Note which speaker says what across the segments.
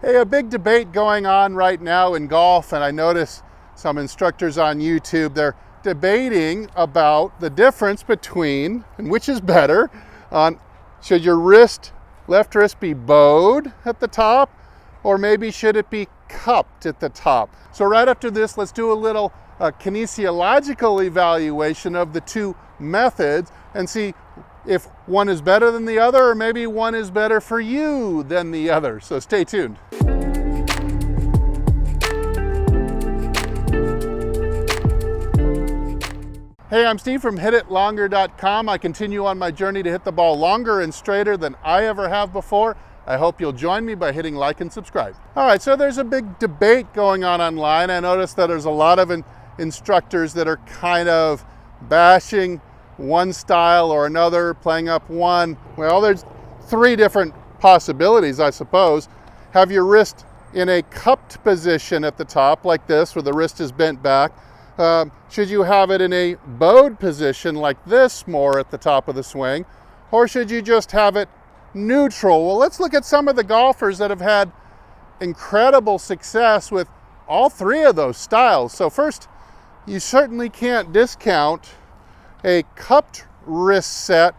Speaker 1: Hey, a big debate going on right now in golf, and I notice some instructors on YouTube, they're debating about the difference between, and which is better, on should your left wrist be bowed at the top, or maybe should it be cupped at the top? So right after this, let's do a little kinesiological evaluation of the two methods and see if one is better than the other, or maybe one is better for you than the other. So stay tuned. Hey, I'm Steve from HitItLonger.com. I continue on my journey to hit the ball longer and straighter than I ever have before. I hope you'll join me by hitting like and subscribe. All right, so there's a big debate going on online. I noticed that there's a lot of instructors that are kind of bashing one style or another, playing up one. Well, there's three different possibilities, I suppose. Have your wrist in a cupped position at the top, like this, where the wrist is bent back. Should you have it in a bowed position like this, more at the top of the swing? Or should you just have it neutral? Well, let's look at some of the golfers that have had incredible success with all three of those styles. So first, you certainly can't discount a cupped wrist set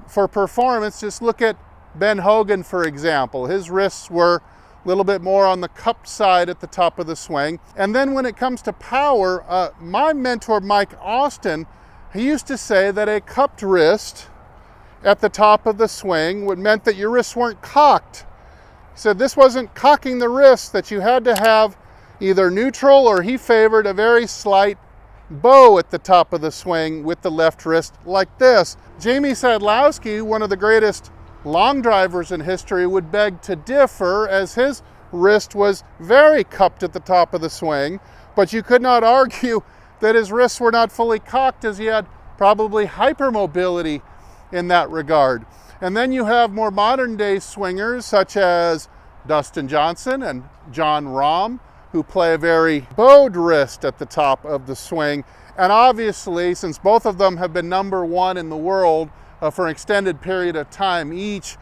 Speaker 1: for performance. Just look at Ben Hogan, for example. His wrists were a little bit more on the cupped side at the top of the swing. And then when it comes to power, my mentor, Mike Austin, he used to say that a cupped wrist at the top of the swing meant that your wrists weren't cocked. He said this wasn't cocking the wrist, that you had to have either neutral, or he favored a very slight bow at the top of the swing with the left wrist like this. Jamie Sadlowski, one of the greatest long drivers in history, would beg to differ, as his wrist was very cupped at the top of the swing, but you could not argue that his wrists were not fully cocked, as he had probably hypermobility in that regard. And then you have more modern day swingers such as Dustin Johnson and Jon Rahm, who play a very bowed wrist at the top of the swing. And obviously, since both of them have been #1 in the world for an extended period of time each,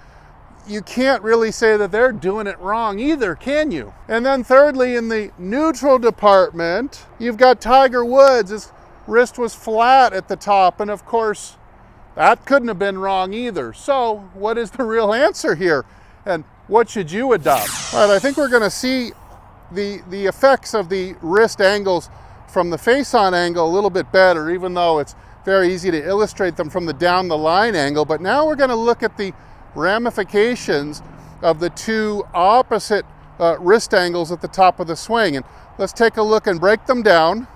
Speaker 1: you can't really say that they're doing it wrong either, can you? And then thirdly, in the neutral department, you've got Tiger Woods. His wrist was flat at the top, and of course, that couldn't have been wrong either. So what is the real answer here? And what should you adopt? All right, I think we're gonna see the effects of the wrist angles from the face-on angle a little bit better, even though it's very easy to illustrate them from the down the line angle. But now we're going to look at the ramifications of the two opposite wrist angles at the top of the swing. And let's take a look and break them down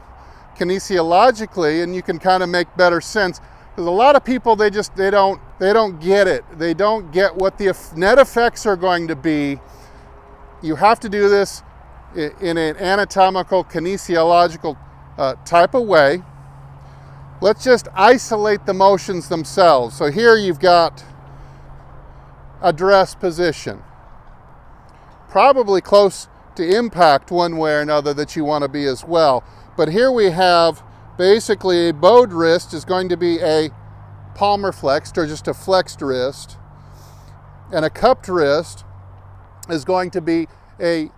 Speaker 1: kinesiologically, and you can kind of make better sense. Because a lot of people, they don't get it. They don't get what the net effects are going to be. You have to do this in an anatomical, kinesiological type of way. Let's just isolate the motions themselves. So here you've got address position, probably close to impact one way or another that you want to be as well. But here we have basically a bowed wrist is going to be a palmar flexed, or just a flexed wrist, and a cupped wrist is going to be a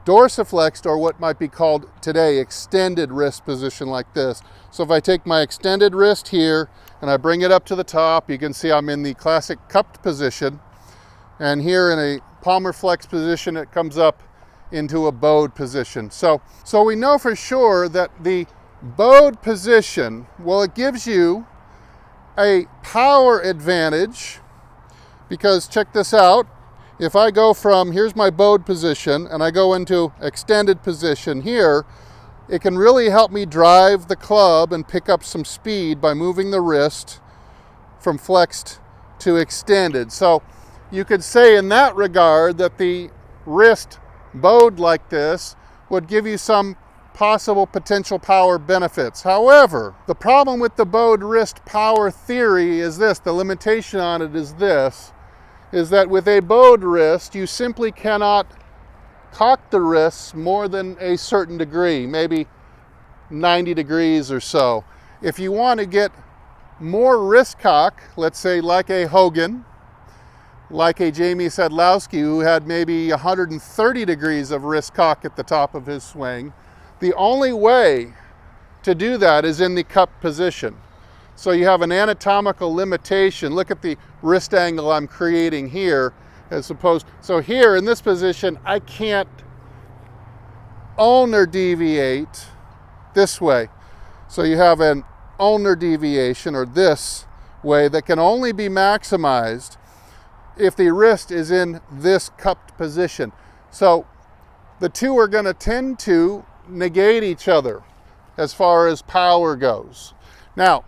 Speaker 1: dorsiflexed, or what might be called today extended wrist position like this. So if I take my extended wrist here and I bring it up to the top, you can see I'm in the classic cupped position. And here in a palmar flexed position, it comes up into a bowed position. So we know for sure that the bowed position, well, it gives you a power advantage, because check this out. If I go from, here's my bowed position, and I go into extended position here, it can really help me drive the club and pick up some speed by moving the wrist from flexed to extended. So you could say in that regard that the wrist bowed like this would give you some possible potential power benefits. However, the problem with the bowed wrist power theory is this, the limitation on it is this, is that with a bowed wrist, you simply cannot cock the wrists more than a certain degree, maybe 90 degrees or so. If you want to get more wrist cock, let's say like a Hogan, like a Jamie Sadlowski who had maybe 130 degrees of wrist cock at the top of his swing. The only way to do that is in the cupped position. So you have an anatomical limitation. Look at the wrist angle I'm creating here as opposed. So here in this position, I can't ulnar deviate this way. So you have an ulnar deviation, or this way, that can only be maximized if the wrist is in this cupped position. So the two are going to tend to negate each other as far as power goes. Now,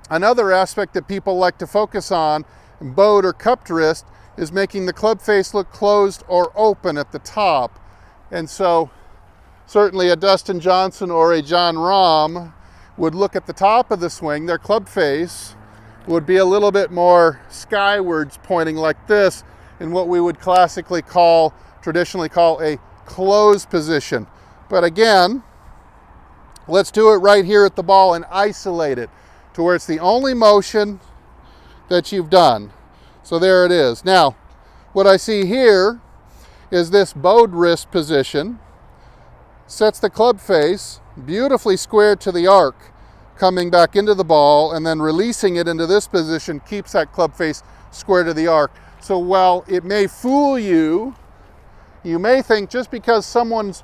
Speaker 1: another aspect that people like to focus on in bowed or cupped wrist is making the club face look closed or open at the top. And so certainly a Dustin Johnson or a John Rahm would look at the top of the swing. Their club face would be a little bit more skywards, pointing like this, in what we would traditionally call a closed position. But again, let's do it right here at the ball and isolate it to where it's the only motion that you've done. So there it is. Now, what I see here is this bowed wrist position sets the club face beautifully squared to the arc, coming back into the ball, and then releasing it into this position keeps that club face square to the arc. So while it may fool you, you may think just because someone's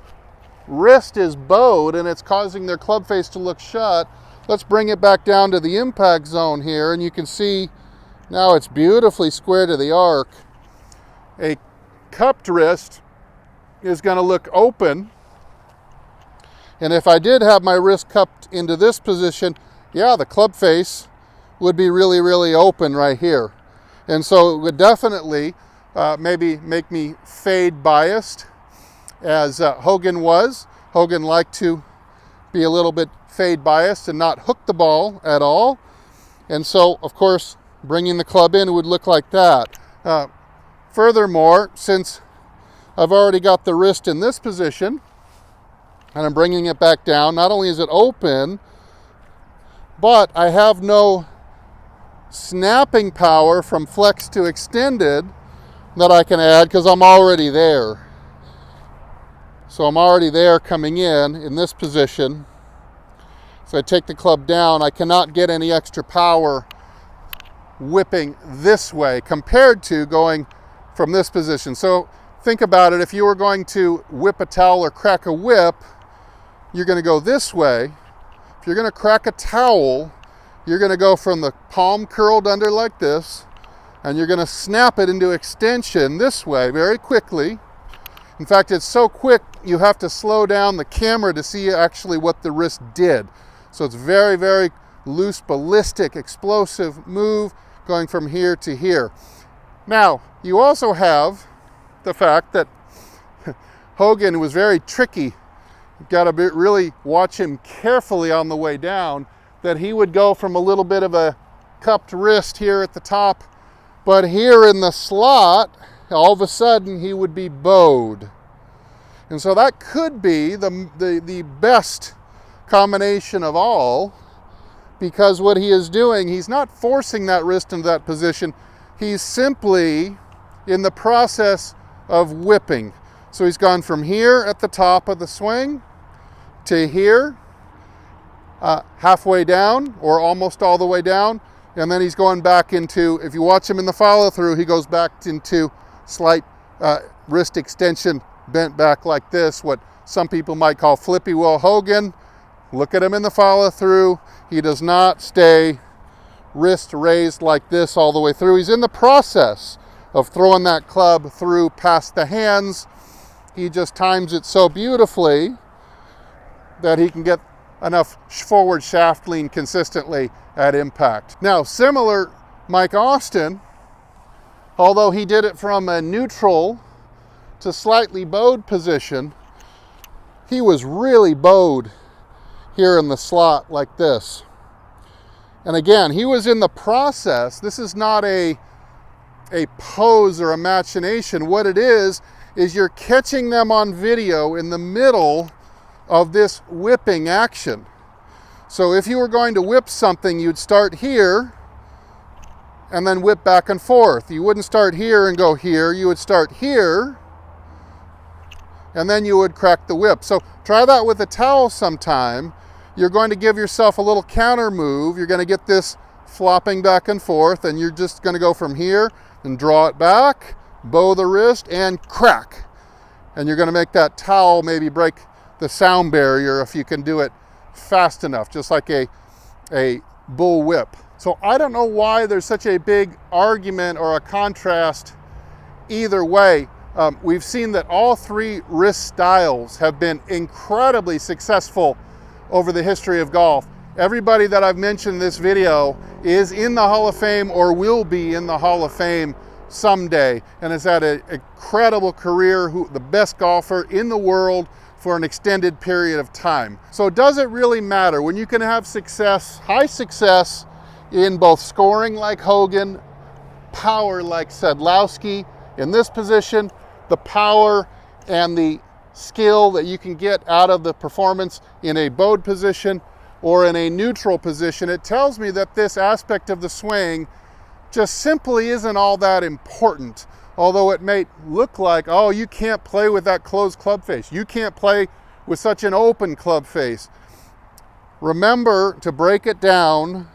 Speaker 1: wrist is bowed and it's causing their club face to look shut, let's bring it back down to the impact zone here, and you can see now it's beautifully square to the arc. A cupped wrist is going to look open. And if I did have my wrist cupped into this position, yeah, the club face would be really, really open right here. And so it would definitely maybe make me fade biased, as Hogan was. Hogan liked to be a little bit fade biased and not hook the ball at all. And so, of course, bringing the club in would look like that. Furthermore, since I've already got the wrist in this position, and I'm bringing it back down, not only is it open, but I have no snapping power from flex to extended that I can add because I'm already there. So I'm already there coming in this position. So I take the club down. I cannot get any extra power whipping this way compared to going from this position. So think about it. If you were going to whip a towel or crack a whip, you're going to go this way. If you're going to crack a towel, you're going to go from the palm curled under like this, and you're going to snap it into extension this way very quickly. In fact, it's so quick you have to slow down the camera to see actually what the wrist did. So it's very, very loose, ballistic, explosive move going from here to here. Now, you also have the fact that Hogan was very tricky. You've got to really watch him carefully on the way down, that he would go from a little bit of a cupped wrist here at the top, but here in the slot, all of a sudden he would be bowed. And so that could be the best combination of all, because what he is doing, he's not forcing that wrist into that position. He's simply in the process of whipping. So he's gone from here at the top of the swing to here, halfway down or almost all the way down, and then he's going back into, if you watch him in the follow through, he goes back into slight wrist extension, bent back like this, what some people might call flippy. Well, Hogan, look at him in the follow through, he does not stay wrist raised like this all the way through. He's in the process of throwing that club through past the hands. He just times it so beautifully that he can get enough forward shaft lean consistently at impact. Now, similar, Mike Austin, although he did it from a neutral to slightly bowed position, he was really bowed here in the slot like this. And again, he was in the process. This is not a pose or a machination. What it is you're catching them on video in the middle of this whipping action. So if you were going to whip something, you'd start here and then whip back and forth. You wouldn't start here and go here. You would start here, and then you would crack the whip. So try that with a towel sometime. You're going to give yourself a little counter move. You're going to get this flopping back and forth, and you're just going to go from here and draw it back, bow the wrist, and crack. And you're going to make that towel maybe break the sound barrier if you can do it fast enough, just like a bull whip. So I don't know why there's such a big argument or a contrast either way. We've seen that all three wrist styles have been incredibly successful over the history of golf. Everybody that I've mentioned in this video is in the Hall of Fame or will be in the Hall of Fame someday, and has had an incredible career, the best golfer in the world for an extended period of time. So does it really matter when you can have success, high success, in both scoring like Hogan, power like Sadlowski? In this position, the power and the skill that you can get out of the performance in a bowed position or in a neutral position, it tells me that this aspect of the swing just simply isn't all that important. Although it may look like, oh, you can't play with that closed club face. You can't play with such an open club face. Remember to break it down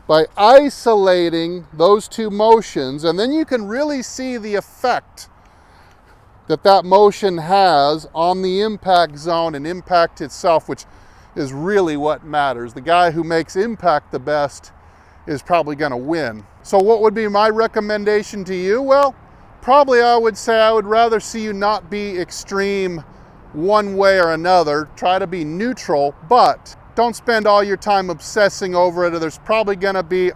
Speaker 1: by isolating those two motions, and then you can really see the effect that that motion has on the impact zone and impact itself, which is really what matters. The guy who makes impact the best is probably going to win. So what would be my recommendation to you? Well, probably I would say I would rather see you not be extreme one way or another. Try to be neutral, but don't spend all your time obsessing over it. There's probably going to be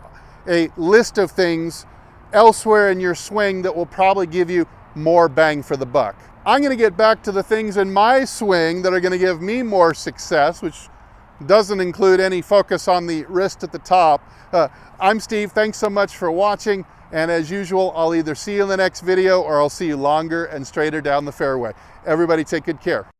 Speaker 1: a list of things elsewhere in your swing that will probably give you more bang for the buck. I'm going to get back to the things in my swing that are going to give me more success, which doesn't include any focus on the wrist at the top. I'm Steve. Thanks so much for watching. And as usual, I'll either see you in the next video or I'll see you longer and straighter down the fairway. Everybody take good care.